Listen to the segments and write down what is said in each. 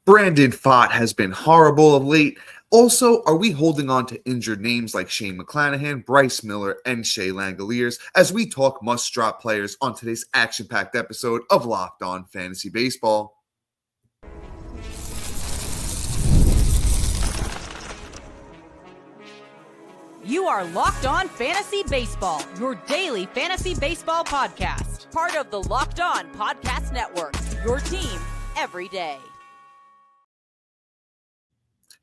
Brandon Pfaadt has been horrible of late. Also, are we holding on to injured names like Shane McClanahan, Bryce Miller, and Shea Langeliers as we talk must-drop players on today's action-packed episode of Locked On Fantasy Baseball? You are Locked On Fantasy Baseball, your daily fantasy baseball podcast. Part of the Locked On Podcast Network, your team every day.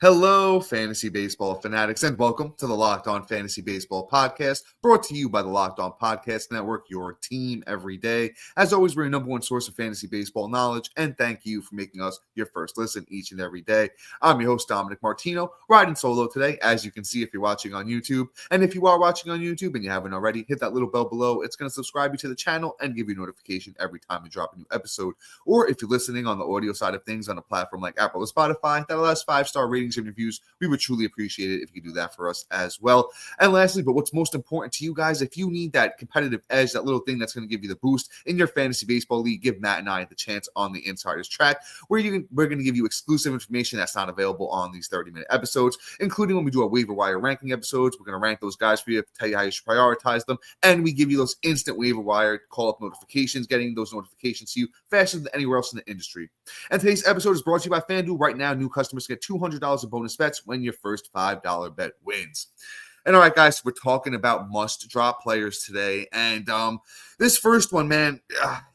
Hello, fantasy baseball fanatics, and welcome to the Locked On Fantasy Baseball podcast, brought to you by the Locked On Podcast Network, your team every day. As always, we're your number one source of fantasy baseball knowledge, and thank you for making us your first listen each and every day. I'm your host, Dominick Martino, riding solo today, as you can see if you're watching on YouTube. And if you are watching on YouTube and you haven't already, hit that little bell below. It's going to subscribe you to the channel and give you a notification every time we drop a new episode. Or if you're listening on the audio side of things on a platform like Apple or Spotify that allows 5-star ratings and reviews, we would truly appreciate it if you could do that for us as well. And lastly, but what's most important to you guys, if you need that competitive edge, that little thing that's going to give you the boost in your fantasy baseball league, give Matt and I the chance on the Insiders Track, where we're going to give you exclusive information that's not available on these 30-minute episodes, including when we do our waiver wire ranking episodes. We're going to rank those guys for you, tell you how you should prioritize them, and we give you those instant waiver wire call-up notifications, getting those notifications to you faster than anywhere else in the industry. And today's episode is brought to you by FanDuel. Right now, new customers get $200 in bonus bets when your first $5 bet wins. And all right, guys, we're talking about must-drop players today. And this first one, man,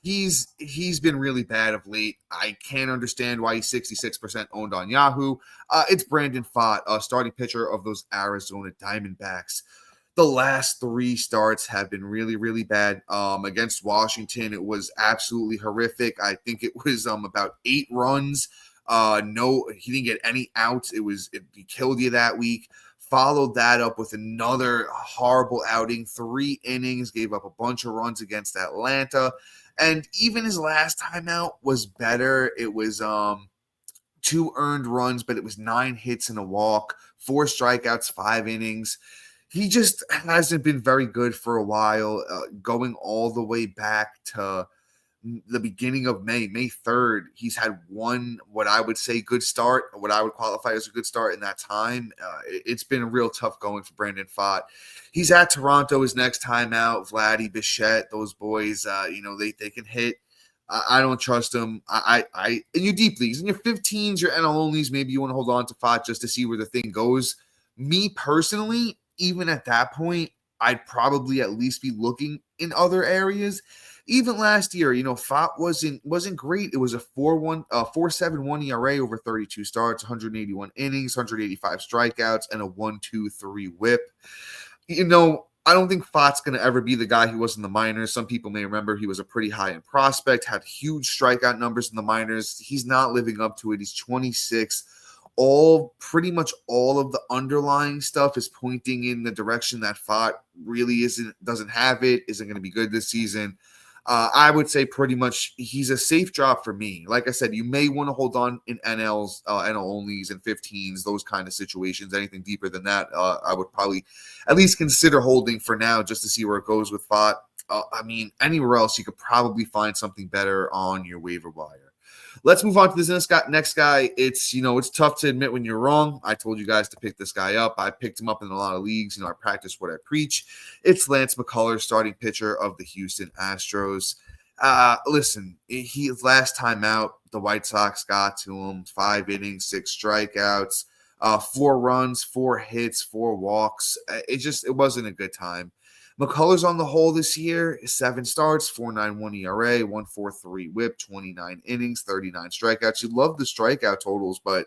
he's been really bad of late. I can't understand why he's 66% owned on Yahoo. It's Brandon Pfaadt, starting pitcher of those Arizona Diamondbacks. The last three starts have been really, really bad. Against Washington, it was absolutely horrific. I think it was about 8 runs. No, he didn't get any outs. He killed you that week. Followed that up with another horrible outing, 3 innings, gave up a bunch of runs against Atlanta. And even his last time out was better. It was 2 earned runs, but it was 9 hits and a walk, 4 strikeouts, 5 innings. He just hasn't been very good for a while, going all the way back to the beginning of May 3rd. He's had one, what I would say, good start, what I would qualify as a good start in that time. It's been a real tough going for Brandon Pfaadt. He's at Toronto his next time out. Vladdy, Bichette, those boys, they can hit. I don't trust them. In your deep leagues, in your 15s, your NL onlys, maybe you want to hold on to Pfaadt just to see where the thing goes. Me personally, even at that point, I'd probably at least be looking in other areas. Even last year, Pfaadt wasn't great. It was a 4.71 ERA over 32 starts, 181 innings, 185 strikeouts, and a 1.23 WHIP. I don't think Pfaadt's going to ever be the guy he was in the minors. Some people may remember he was a pretty high-end prospect, had huge strikeout numbers in the minors. He's not living up to it. He's 26. Pretty much all of the underlying stuff is pointing in the direction that Pfaadt really doesn't have it, isn't going to be good this season. I would say pretty much he's a safe drop for me. Like I said, you may want to hold on in NL onlys and 15s, those kind of situations. Anything deeper than that, I would probably at least consider holding for now just to see where it goes with Pfaadt. Anywhere else, you could probably find something better on your waiver wire. Let's move on to this next guy. It's tough to admit when you're wrong. I told you guys to pick this guy up. I picked him up in a lot of leagues. I practice what I preach. It's Lance McCullers, starting pitcher of the Houston Astros. Listen, his last time out, the White Sox got to him. 5 innings, 6 strikeouts, 4 runs, 4 hits, 4 walks. It wasn't a good time. McCullers on the whole this year, 7 starts, 4.91 ERA, 1.43 WHIP, 29 innings, 39 strikeouts. You love the strikeout totals, but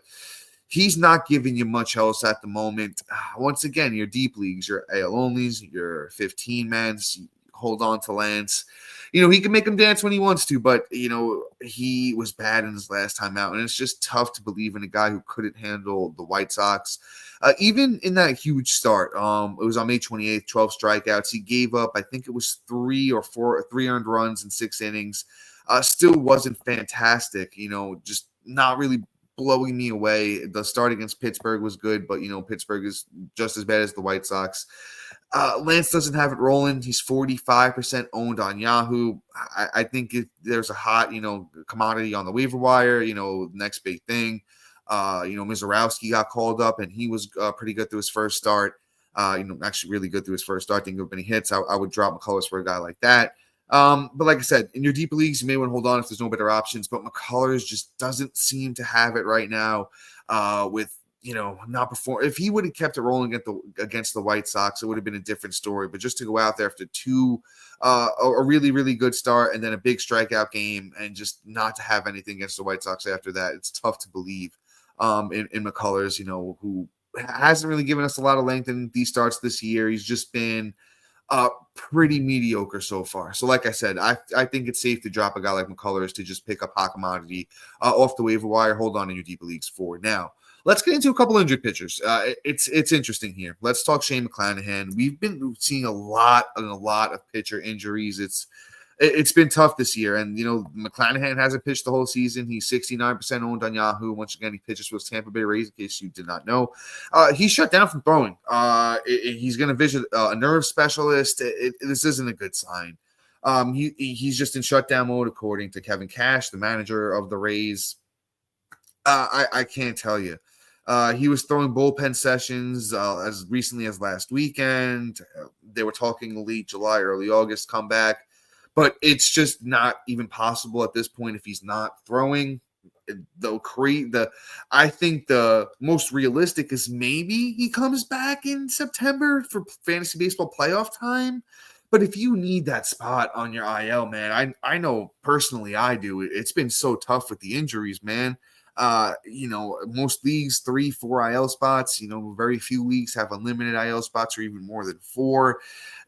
he's not giving you much else at the moment. Once again, your deep leagues, your AL onlys, your 15-mans, hold on to Lance. He can make him dance when he wants to, but, he was bad in his last time out, and it's just tough to believe in a guy who couldn't handle the White Sox. Even in that huge start, it was on May 28th, 12 strikeouts. He gave up, I think it was 3 earned runs in 6 innings. Still wasn't fantastic, just not really blowing me away. The start against Pittsburgh was good, but, Pittsburgh is just as bad as the White Sox. Lance doesn't have it rolling. He's 45% owned on Yahoo. I think if there's a hot, commodity on the waiver wire, next big thing. Mizorowski got called up, and he was pretty good through his first start. Actually really good through his first start. Didn't give up any hits. I would drop McCullers for a guy like that. But like I said, in your deeper leagues, you may want to hold on if there's no better options. But McCullers just doesn't seem to have it right now with not perform. If he would have kept it rolling against the White Sox, it would have been a different story. But just to go out there after a really, really good start and then a big strikeout game and just not to have anything against the White Sox after that, it's tough to believe in McCullers, who hasn't really given us a lot of length in these starts this year. He's just been pretty mediocre so far. So like I said, I think it's safe to drop a guy like McCullers to just pick up hot commodity off the waiver wire. Hold on in your deeper leagues for now. Let's get into a couple injured pitchers. It's interesting here. Let's talk Shane McClanahan. We've been seeing a lot of pitcher injuries. It's been tough this year, and McClanahan hasn't pitched the whole season. He's 69% owned on Yahoo. Once again, he pitches for his Tampa Bay Rays, in case you did not know. He's shut down from throwing. He's going to visit a nerve specialist. This isn't a good sign. He's just in shutdown mode, according to Kevin Cash, the manager of the Rays. I can't tell you. He was throwing bullpen sessions as recently as last weekend. They were talking late July, early August comeback, but it's just not even possible at this point if he's not throwing. I think the most realistic is maybe he comes back in September for fantasy baseball playoff time. But if you need that spot on your IL, man, I know personally I do. It's been so tough with the injuries, man. Most leagues 3-4 IL spots. Very few leagues have unlimited IL spots or even more than 4.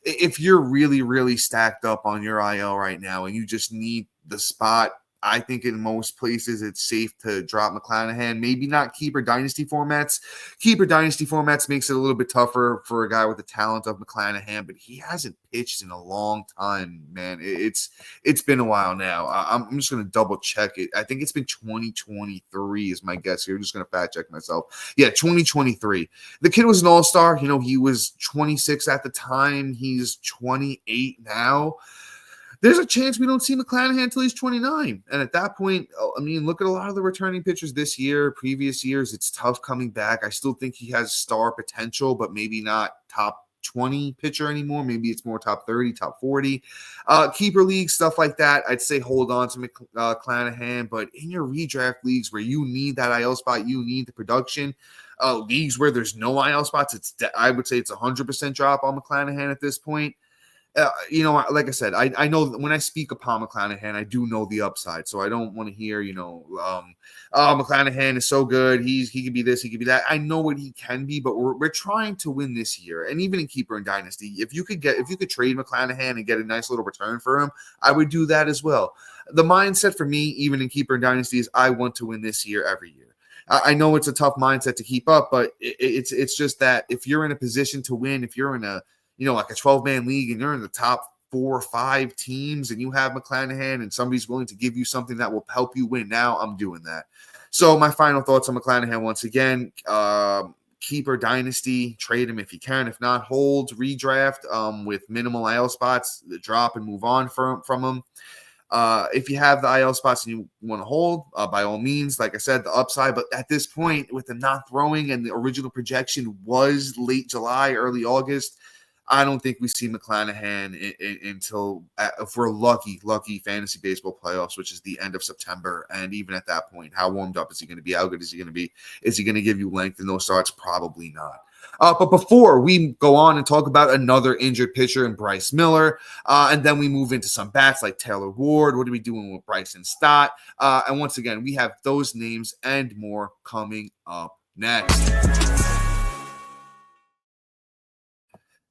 If you're really, really stacked up on your IL right now and you just need the spot, I think in most places it's safe to drop McClanahan. Maybe not keeper dynasty formats. Keeper dynasty formats makes it a little bit tougher for a guy with the talent of McClanahan, but he hasn't pitched in a long time, man. It's been a while now. I'm just going to double check it. I think it's been 2023 is my guess here. I'm just going to fact check myself. Yeah, 2023. The kid was an all-star. He was 26 at the time. He's 28 now. There's a chance we don't see McClanahan until he's 29. And at that point, look at a lot of the returning pitchers this year, previous years. It's tough coming back. I still think he has star potential, but maybe not top 20 pitcher anymore. Maybe it's more top 30, top 40. Keeper league, stuff like that. I'd say hold on to McClanahan. But in your redraft leagues where you need that IL spot, you need the production. Leagues where there's no IL spots, I would say it's 100% drop on McClanahan at this point. Like I said, I know that when I speak upon McClanahan, I do know the upside. So I don't want to hear, McClanahan is so good. He could be this, he could be that. I know what he can be, but we're trying to win this year. And even in keeper and dynasty, if you could trade McClanahan and get a nice little return for him, I would do that as well. The mindset for me, even in keeper and dynasty, is I want to win this year every year. I know it's a tough mindset to keep up, but it's just that if you're in a position to win, if you're in a like a 12-man league and you're in the top 4 or 5 teams and you have McClanahan and somebody's willing to give you something that will help you win now, I'm doing that. So my final thoughts on McClanahan once again, keeper dynasty, trade him if you can. If not, hold, redraft with minimal IL spots, drop and move on from him. If you have the IL spots and you want to hold, by all means, like I said, the upside. But at this point, with the not throwing and the original projection was late July, early August, I don't think we see McClanahan until, if we're lucky fantasy baseball playoffs, which is the end of September. And even at that point, how warmed up is he going to be? How good is he going to be? Is he going to give you length in those starts? Probably not. But before we go on and talk about another injured pitcher in Bryce Miller, and then we move into some bats like Taylor Ward, what are we doing with Bryson Pfaadt? And once again, we have those names and more coming up next.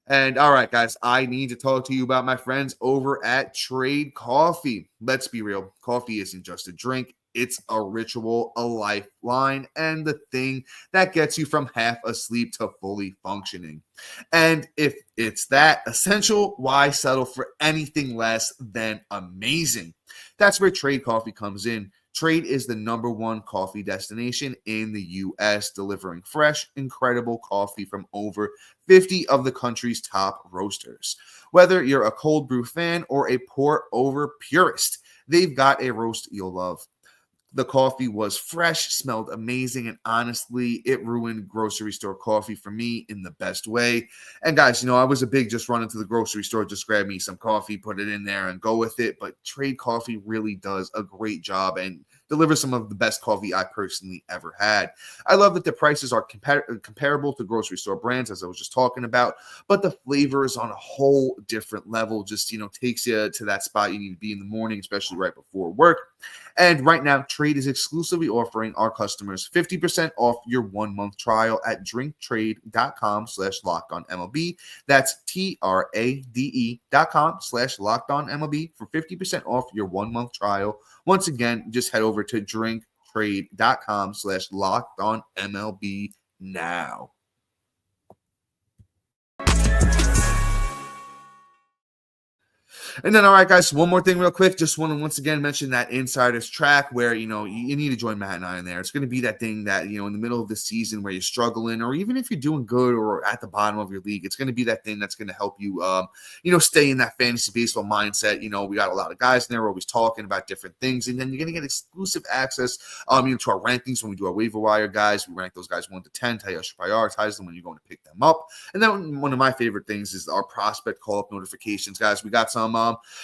And all right, guys, I need to talk to you about my friends over at Trade Coffee. Let's be real. Coffee isn't just a drink. It's a ritual, a lifeline, and the thing that gets you from half asleep to fully functioning. And if it's that essential, why settle for anything less than amazing? That's where Trade Coffee comes in. Trade is the #1 coffee destination in the U.S., delivering fresh, incredible coffee from over 50 of the country's top roasters. Whether you're a cold brew fan or a pour-over purist, they've got a roast you'll love. The coffee was fresh, smelled amazing, and honestly, it ruined grocery store coffee for me in the best way. And guys, I was a big just run into the grocery store, just grab me some coffee, put it in there, and go with it. But Trade Coffee really does a great job and delivers some of the best coffee I personally ever had. I love that the prices are comparable to grocery store brands, as I was just talking about, but the flavor is on a whole different level. Just, takes you to that spot you need to be in the morning, especially right before work. And right now, Trade is exclusively offering our customers 50% off your 1-month trial at drinktrade.com/lockedonmlb. That's TRADE.com/lockedonmlb for 50% off your 1-month trial. Once again, just head over to drinktrade.com/lockedonmlb now. And then, all right, guys, one more thing real quick. Just want to once again mention that insiders track where, you need to join Matt and I in there. It's going to be that thing that, in the middle of the season where you're struggling, or even if you're doing good or at the bottom of your league, it's going to be that thing that's going to help you, stay in that fantasy baseball mindset. We got a lot of guys in there always talking about different things. And then you're going to get exclusive access, to our rankings when we do our waiver wire guys. We rank those guys 1 to 10, tell you how to prioritize them when you're going to pick them up. And then one of my favorite things is our prospect call-up notifications, guys. We got some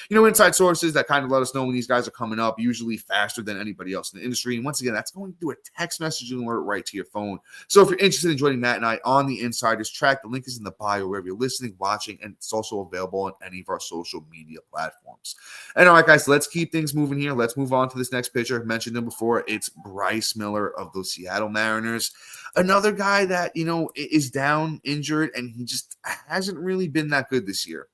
inside sources that kind of let us know when these guys are coming up, usually faster than anybody else in the industry. And once again, that's going to do a text messaging alert right to your phone. So if you're interested in joining Matt and I on the insiders track, the link is in the bio wherever you're listening, watching, and it's also available on any of our social media platforms. And all right, guys, let's keep things moving here. Let's move on to this next pitcher. I mentioned him before. It's Bryce Miller of the Seattle Mariners. Another guy that, is down, injured, and he just hasn't really been that good this year.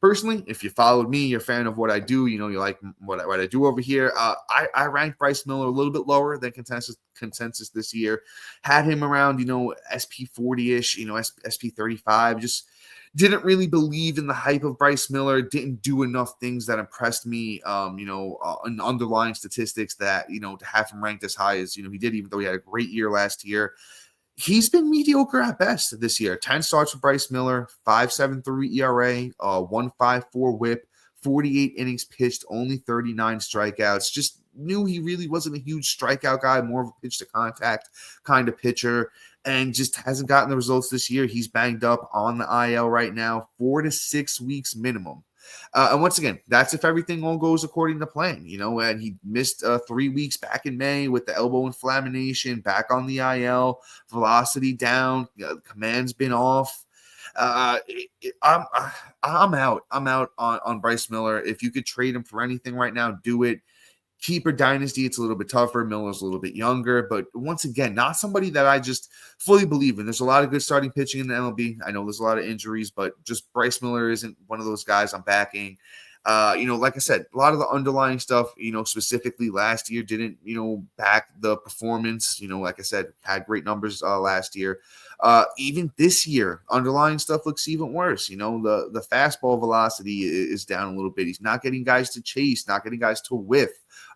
Personally, if you followed me, you're a fan of what I do, you like what I do over here. I ranked Bryce Miller a little bit lower than consensus this year. Had him around, SP 40-ish, SP 35. Just didn't really believe in the hype of Bryce Miller. Didn't do enough things that impressed me, in underlying statistics that, to have him ranked as high as, he did, even though he had a great year last year. He's been mediocre at best this year. 10 starts for Bryce Miller, 5.73 ERA, 1.54 WHIP, 48 innings pitched, only 39 strikeouts. Just knew he really wasn't a huge strikeout guy, more of a pitch to contact kind of pitcher, and just hasn't gotten the results this year. He's banged up on the IL right now, 4 to 6 weeks minimum. And once again, that's if everything all goes according to plan, and he missed 3 weeks back in May with the elbow inflammation, back on the IL, velocity down, command's been off. I'm out. I'm out on Bryce Miller. If you could trade him for anything right now, do it. Keeper dynasty, it's a little bit tougher. Miller's a little bit younger, but once again, not somebody that I just fully believe in. There's a lot of good starting pitching in the MLB. I know there's a lot of injuries, but just Bryce Miller isn't one of those guys I'm backing. Like I said, a lot of the underlying stuff, specifically last year didn't, back the performance. Like I said, had great numbers last year. Even this year, underlying stuff looks even worse. The fastball velocity is down a little bit. He's not getting guys to chase, not getting guys to whiff,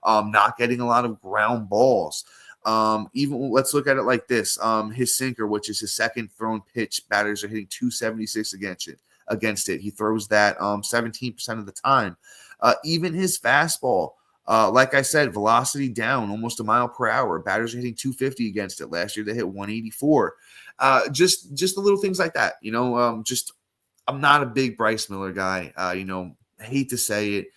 not getting a lot of ground balls. Even let's look at it like this. His sinker, which is his second thrown pitch, batters are hitting 276 against it. He throws that 17% of the time. Even his fastball, like I said, velocity down almost a mile per hour. Batters are hitting 250 against it. Last year they hit 184. Just the little things like that. I'm not a big Bryce Miller guy. I hate to say it.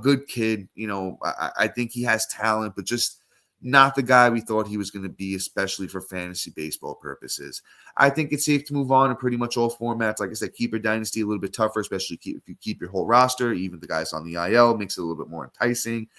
Good kid. I think he has talent, but just not the guy we thought he was going to be, especially for fantasy baseball purposes. I think it's safe to move on in pretty much all formats. Like I said, keeper dynasty a little bit tougher, especially if you keep your whole roster. Even the guys on the IL makes it a little bit more enticing.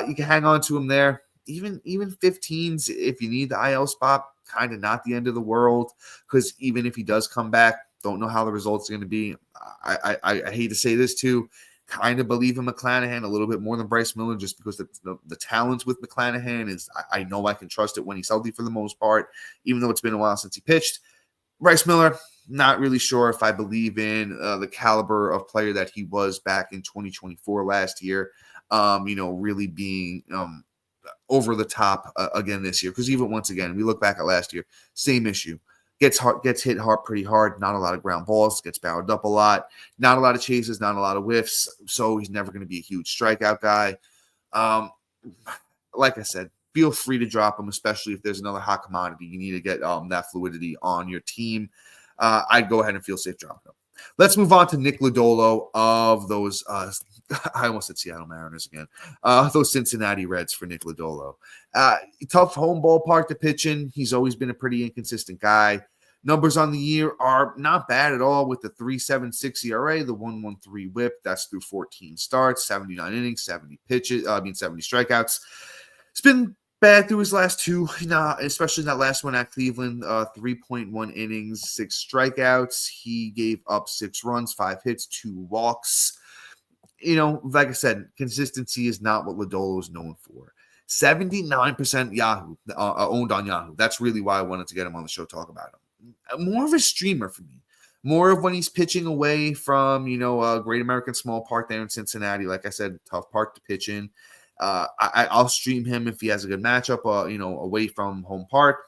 You can hang on to him there. Even 15s if you need the IL spot, kind of not the end of the world, because even if he does come back, don't know how the results are going to be. I hate to say this too. Kind of believe in McClanahan a little bit more than Bryce Miller, just because the talent with McClanahan is, I know I can trust it when he's healthy for the most part, even though it's been a while since he pitched. Bryce Miller, not really sure if I believe in the caliber of player that he was back in 2024 last year. Really being over the top again this year. Because even once again, we look back at last year, same issue. Gets hit hard, pretty hard. Not a lot of ground balls. Gets barreled up a lot. Not a lot of chases. Not a lot of whiffs. So he's never going to be a huge strikeout guy. Like I said, feel free to drop him, especially if there's another hot commodity. You need to get that fluidity on your team. I'd go ahead and feel safe dropping him. Let's move on to Nick Lodolo of those. I almost said Seattle Mariners again. Those Cincinnati Reds for Nick Lodolo. Tough home ballpark to pitch in. He's always been a pretty inconsistent guy. Numbers on the year are not bad at all with the 3.76 ERA, the 1.13 WHIP. That's through 14 starts, 79 innings, 70 strikeouts. It's been bad through his last two, especially that last one at Cleveland, 3.1 innings, 6 strikeouts. He gave up 6 runs, 5 hits, 2 walks. Like I said, consistency is not what Lodolo is known for. 79% Yahoo, owned on Yahoo. That's really why I wanted to get him on the show, talk about him. More of a streamer for me. More of when he's pitching away from, Great American Small Park there in Cincinnati. Like I said, tough park to pitch in. I'll stream him if he has a good matchup, away from home park.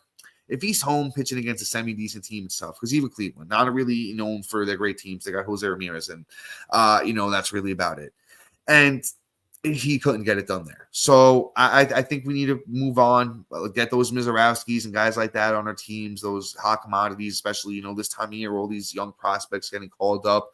If he's home pitching against a semi-decent team, it's tough. Because even Cleveland, not really known for their great teams. They got Jose Ramirez, and, that's really about it. And he couldn't get it done there. So I think we need to move on, get those Mizorowskis and guys like that on our teams, those hot commodities, especially, this time of year, all these young prospects getting called up.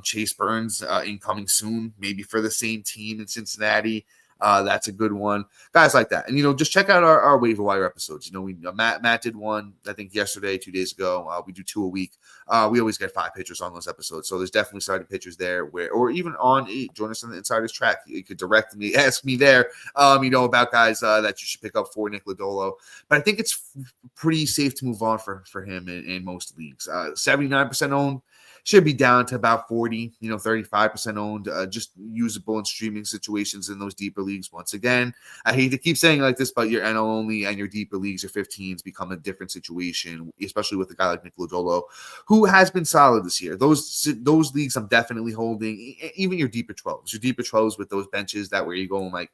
Chase Burns incoming soon, maybe for the same team in Cincinnati. That's a good one. Guys like that. And, just check out our waiver wire episodes. Matt did one, I think, yesterday, 2 days ago. We do 2 a week. We always get 5 pitchers on those episodes. So there's definitely starting pitchers there or even on join us on the Insider's Track. You could direct me, ask me there, about guys that you should pick up for Nick Lodolo. But I think it's pretty safe to move on for him in most leagues. 79% owned. Should be down to about 40, 35% owned, just usable in streaming situations in those deeper leagues. Once again, I hate to keep saying like this, but your NL only and your deeper leagues, your 15s, become a different situation, especially with a guy like Nick Lodolo, who has been solid this year. Those leagues I'm definitely holding, even your deeper 12s. Your deeper 12s with those benches that where you're going like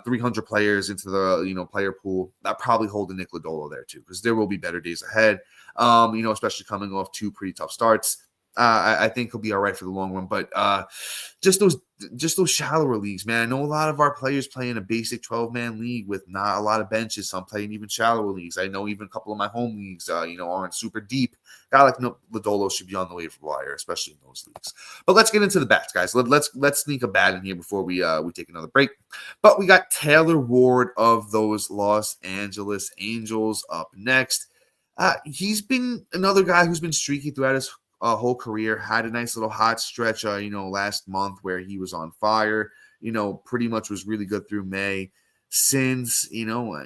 300 players into the player pool, that probably hold a Nick Lodolo there too, because there will be better days ahead, especially coming off 2 pretty tough starts. I think he'll be all right for the long run, but just those shallower leagues, man. I know a lot of our players play in a basic 12-man league with not a lot of benches. Some play in even shallower leagues. I know even a couple of my home leagues, aren't super deep. Guy like Lodolo should be on the waiver wire, especially in those leagues. But let's get into the bats, guys. Let's sneak a bat in here before we take another break. But we got Taylor Ward of those Los Angeles Angels up next. He's been another guy who's been streaky throughout his whole career. Had a nice little hot stretch, last month where he was on fire. Pretty much was really good through May. Since,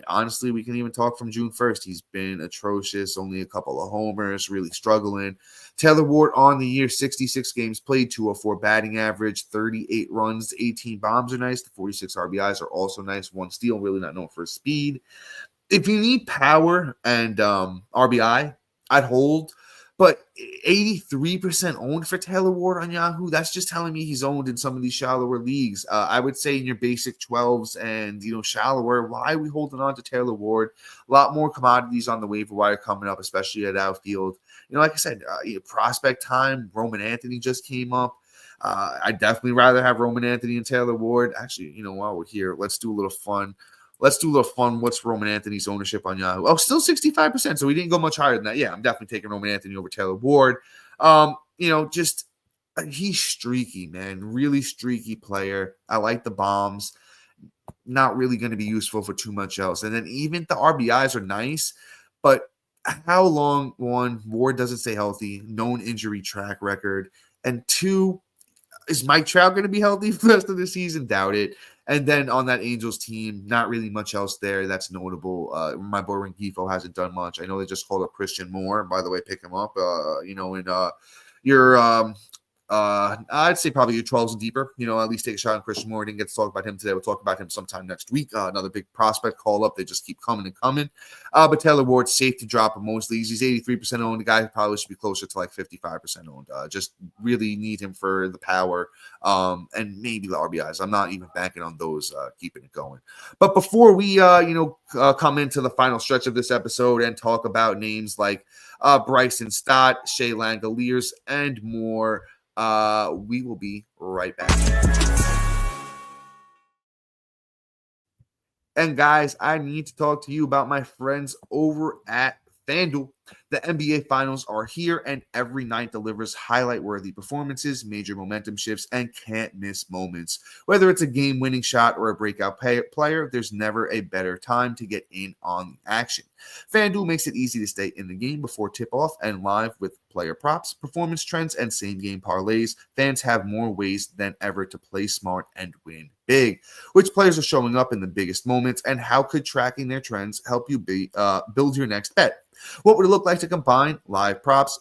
honestly, we can even talk from June 1st. He's been atrocious, only a couple of homers, really struggling. Taylor Ward on the year, 66 games played, 204 batting average, 38 runs, 18 bombs are nice. The 46 RBIs are also nice. 1 steal, really not known for speed. If you need power and RBI, I'd hold. But 83% owned for Taylor Ward on Yahoo, that's just telling me he's owned in some of these shallower leagues. I would say in your basic 12s and, shallower, why are we holding on to Taylor Ward? A lot more commodities on the waiver wire coming up, especially at outfield. Like I said, prospect time, Roman Anthony just came up. I'd definitely rather have Roman Anthony and Taylor Ward. Actually, while we're here, let's do a little fun. What's Roman Anthony's ownership on Yahoo? Oh, still 65%. So he didn't go much higher than that. Yeah, I'm definitely taking Roman Anthony over Taylor Ward. He's streaky, man. Really streaky player. I like the bombs. Not really going to be useful for too much else. And then even the RBIs are nice, but how long, 1, Ward doesn't stay healthy, known injury track record, and 2, is Mike Trout going to be healthy for the rest of the season? Doubt it. And then on that Angels team, not really much else there that's notable. My boy Rengifo hasn't done much. I know they just called up Christian Moore. By the way, pick him up. In your I'd say probably your 12s and deeper. At least take a shot on Christian Moore. Didn't get to talk about him today. We'll talk about him sometime next week. Another big prospect call up. They just keep coming and coming. But Taylor Ward's safe to drop in most leagues. He's 83% owned. The guy probably should be closer to like 55% owned. Just really need him for the power and maybe the RBIs. I'm not even banking on those keeping it going. But before we, come into the final stretch of this episode and talk about names like Bryce Miller, Shea Langeliers, and more, we will be right back. And guys, I need to talk to you about my friends over at FanDuel. The NBA Finals are here, and every night delivers highlight-worthy performances, major momentum shifts, and can't-miss moments. Whether it's a game-winning shot or a breakout player, there's never a better time to get in on the action. FanDuel makes it easy to stay in the game before tip-off, and live with player props, performance trends, and same-game parlays, fans have more ways than ever to play smart and win big. Which players are showing up in the biggest moments, and how could tracking their trends help you build your next bet? What would it look like to combine live props,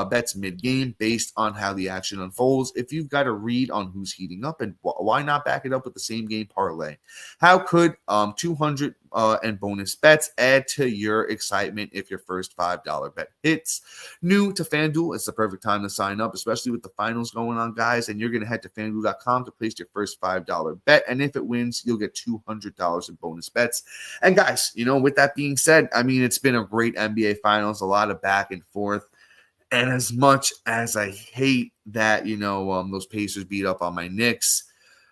bets mid-game based on how the action unfolds? If you've got a read on who's heating up, and why not back it up with the same game parlay? How could 200 and bonus bets add to your excitement if your first $5 bet hits? New to FanDuel, it's the perfect time to sign up, especially with the finals going on, guys. And you're going to head to FanDuel.com to place your first $5 bet. And if it wins, you'll get $200 in bonus bets. And guys, with that being said, it's been a great NBA Finals, a lot of back and forth. And as much as I hate that, those Pacers beat up on my Knicks,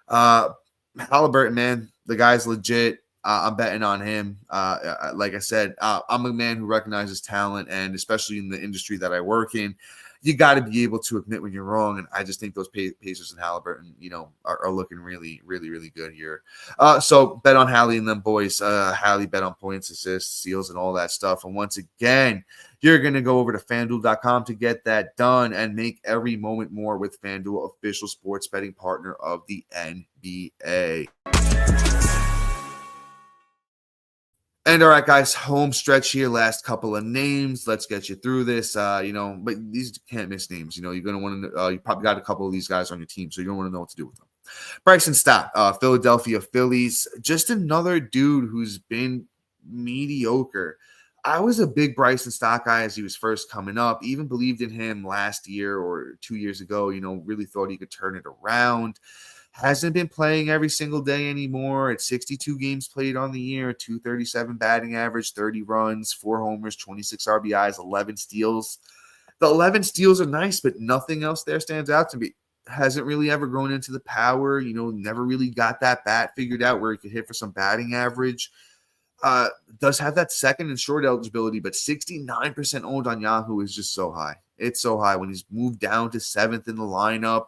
Halliburton, man, the guy's legit. I'm betting on him. Like I said, I'm a man who recognizes talent, and especially in the industry that I work in, you got to be able to admit when you're wrong. And I just think those Pacers and Halliburton, are looking really, really, really good here. So bet on Hallie and them boys. Hallie bet on points, assists, steals, and all that stuff. And once again, you're going to go over to FanDuel.com to get that done and make every moment more with FanDuel, official sports betting partner of the NBA. And all right, guys, home stretch here. Last couple of names. Let's get you through this. But these can't miss names. You're going to want to. You probably got a couple of these guys on your team, so you don't want to know what to do with them. Bryce Miller, Philadelphia Phillies. Just another dude who's been mediocre. I was a big Bryce Miller guy as he was first coming up. Even believed in him last year or 2 years ago. Really thought he could turn it around. Hasn't been playing every single day anymore. It's 62 games played on the year, 237 batting average, 30 runs, 4 homers, 26 RBIs, 11 steals. The 11 steals are nice, but nothing else there stands out to me. Hasn't really ever grown into the power, never really got that bat figured out where he could hit for some batting average. Does have that second and short eligibility, but 69% owned on Yahoo is just so high. It's so high when he's moved down to 7th in the lineup.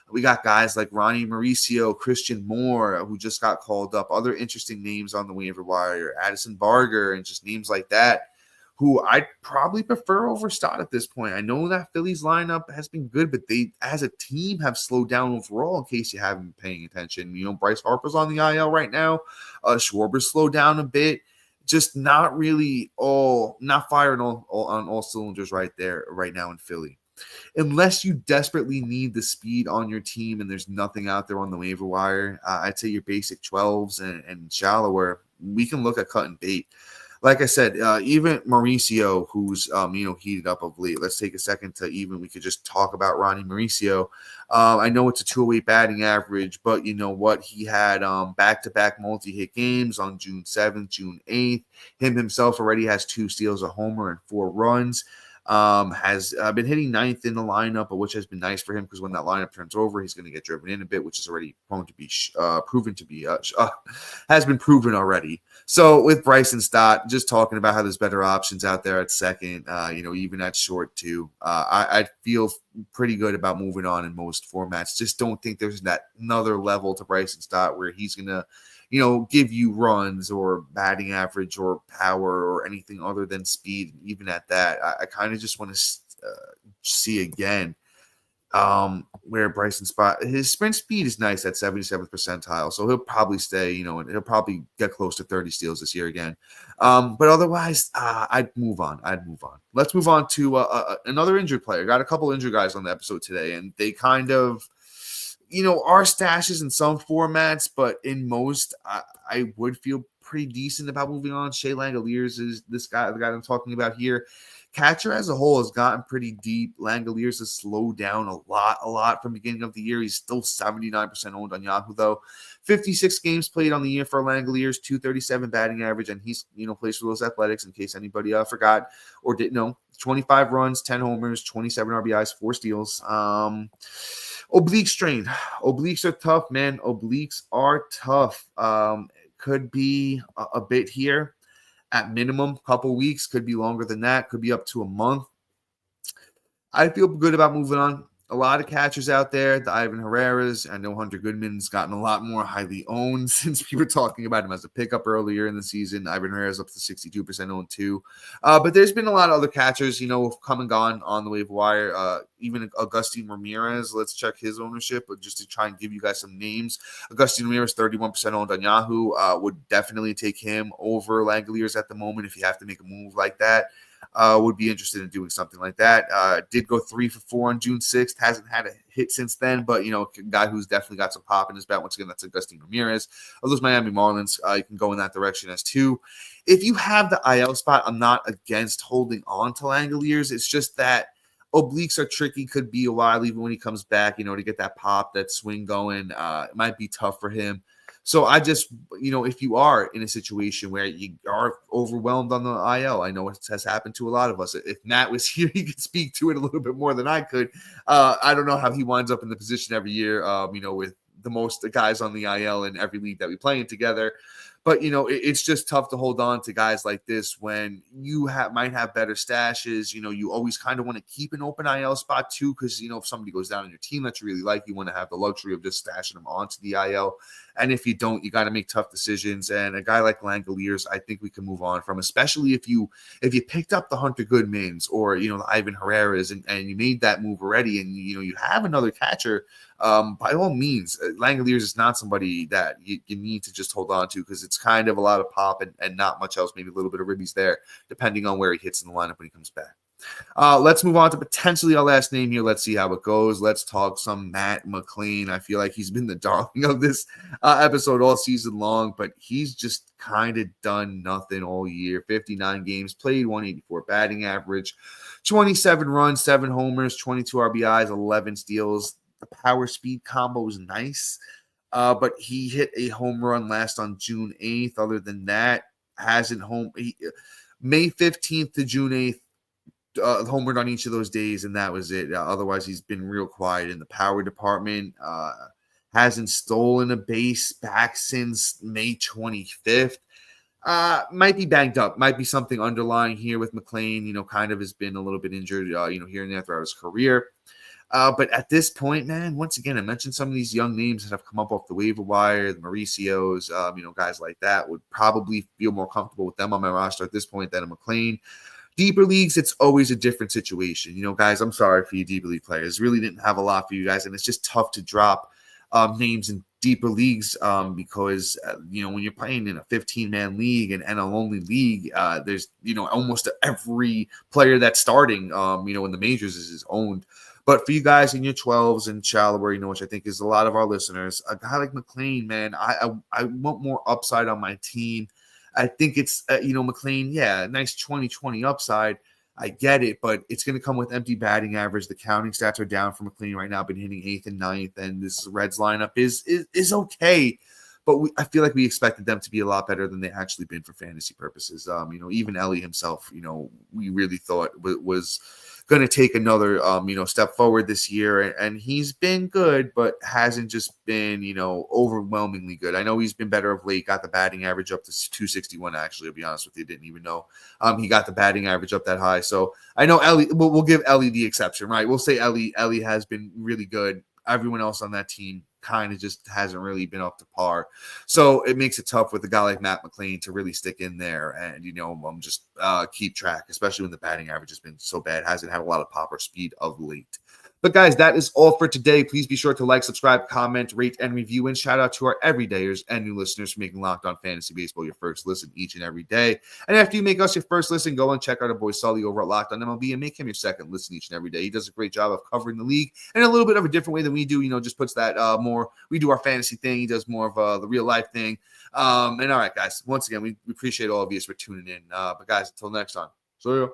We got guys like Ronnie Mauricio, Christian Moore, who just got called up, other interesting names on the waiver wire, Addison Barger, and just names like that, who I'd probably prefer over Stott at this point. I know that Phillies lineup has been good, but they, as a team, have slowed down overall in case you haven't been paying attention. Bryce Harper's on the IL right now. Schwarber's slowed down a bit. Just not firing on all cylinders right now in Philly. Unless you desperately need the speed on your team and there's nothing out there on the waiver wire, I'd say your basic 12s and shallower, we can look at cutting bait. Like I said, even Mauricio, who's heated up of late. Let's take a second we could just talk about Ronnie Mauricio. I know it's a 208 batting average, but you know what? He had back-to-back multi-hit games on June 7th, June 8th. Himself already has 2 steals, a homer, and 4 runs. Has been hitting 9th in the lineup, which has been nice for him because when that lineup turns over, he's going to get driven in a bit, which is already has been proven already. So with Bryce and Stott, just talking about how there's better options out there at second, even at short too. I feel pretty good about moving on in most formats. Just don't think there's that another level to Bryce and Stott where he's going to give you runs or batting average or power or anything other than speed. Even at that, I kind of just want to see again Where Bryson spot his sprint speed is nice at 77th percentile, so he'll probably stay, and he'll probably get close to 30 steals this year again. But otherwise, I'd move on. Let's move on to another injured player. Got a couple injured guys on the episode today, and they kind of, are stashes in some formats, but in most, I would feel pretty decent about moving on. Shea Langeliers is the guy I'm talking about here. Catcher as a whole has gotten pretty deep. Langeliers has slowed down a lot from the beginning of the year. He's still 79% owned on Yahoo, though. 56 games played on the year for Langeliers, 237 batting average, and he's, plays for those Athletics, in case anybody forgot or didn't know. 25 runs, 10 homers, 27 RBIs, 4 steals. Oblique strain. Obliques are tough, man. Obliques are tough. Could be a bit here. At minimum, couple weeks, could be longer than that, could be up to a month. I feel good about moving on. A lot of catchers out there, the Ivan Herreras. I know Hunter Goodman's gotten a lot more highly owned since we were talking about him as a pickup earlier in the season. Ivan Herrera's up to 62% owned too. But there's been a lot of other catchers, come and gone on the waiver wire. Even Agustin Ramirez, let's check his ownership, but just to try and give you guys some names. Agustin Ramirez, 31% owned on Yahoo. Would definitely take him over Langeliers at the moment if you have to make a move like that. Would be interested in doing something like that. Did go 3 for 4 on June 6th. Hasn't had a hit since then, but, a guy who's definitely got some pop in his bat. Once again, that's Agustin Ramirez. Of those Miami Marlins, you can go in that direction as too. If you have the IL spot, I'm not against holding on to Langeliers. It's just that obliques are tricky. Could be a while, even when he comes back, to get that pop, that swing going. It might be tough for him. So I just, if you are in a situation where you are overwhelmed on the IL, I know it has happened to a lot of us. If Matt was here, he could speak to it a little bit more than I could. I don't know how he winds up in the position every year, with the most guys on the IL in every league that we play in together. But, it's just tough to hold on to guys like this when you might have better stashes. You always kind of want to keep an open IL spot too, because, if somebody goes down on your team that you really like, you want to have the luxury of just stashing them onto the IL. And if you don't, you got to make tough decisions. And a guy like Langeliers, I think we can move on from, especially if you picked up the Hunter Goodmans or, the Ivan Herreras and you made that move already and, you have another catcher. By all means, Langeliers is not somebody that you need to just hold on to because it's kind of a lot of pop and not much else, maybe a little bit of ribbies there, depending on where he hits in the lineup when he comes back. Let's move on to potentially our last name here. Let's see how it goes. Let's talk some Matt McLain. I feel like he's been the darling of this episode all season long, but he's just kind of done nothing all year. 59 games played, 184 batting average, 27 runs, 7 homers, 22 RBIs, 11 steals. The power speed combo is nice, but he hit a home run last on June 8th. Other than that, hasn't May 15th to June 8th. Homered on each of those days, and that was it. Otherwise, he's been real quiet in the power department. Hasn't stolen a base back since May 25th. Might be banged up. Might be something underlying here with McLain. Kind of has been a little bit injured, here and there throughout his career. But at this point, man, once again, I mentioned some of these young names that have come up off the waiver wire, the Mauricios, guys like that. Would probably feel more comfortable with them on my roster at this point than a McLain. Deeper leagues, it's always a different situation. Guys, I'm sorry for you deeper league players. Really didn't have a lot for you guys, and it's just tough to drop names in deeper leagues because, when you're playing in a 15-man league and NL-only league, there's, almost every player that's starting, in the majors is owned. But for you guys in your 12s and shallower, which I think is a lot of our listeners, a guy like McLain, man, I want more upside on my team. I think it's, McLain, yeah, nice 20-20 upside. I get it, but it's going to come with empty batting average. The counting stats are down for McLain right now, been hitting 8th and 9th, and this Reds lineup is okay. But I feel like we expected them to be a lot better than they actually been for fantasy purposes. Even Ellie himself, we really thought was going to take another, step forward this year. And he's been good, but hasn't just been, overwhelmingly good. I know he's been better of late, got the batting average up to 261, actually, to be honest with you. Didn't even know he got the batting average up that high. So I know Ellie, we'll give Ellie the exception, right? We'll say Ellie has been really good. Everyone else on that team kind of just hasn't really been up to par. So it makes it tough with a guy like Matt McLain to really stick in there and, just keep track, especially when the batting average has been so bad. Hasn't had a lot of pop or speed of late. But guys, that is all for today. Please be sure to like, subscribe, comment, rate, and review. And shout out to our everydayers and new listeners for making Locked On Fantasy Baseball your first listen each and every day. And after you make us your first listen, go and check out our boy Sully over at Locked On MLB and make him your second listen each and every day. He does a great job of covering the league in a little bit of a different way than we do. Just puts that more. We do our fantasy thing. He does more of the real life thing. And all right, guys, once again, we appreciate all of you for tuning in. But guys, until next time, see you.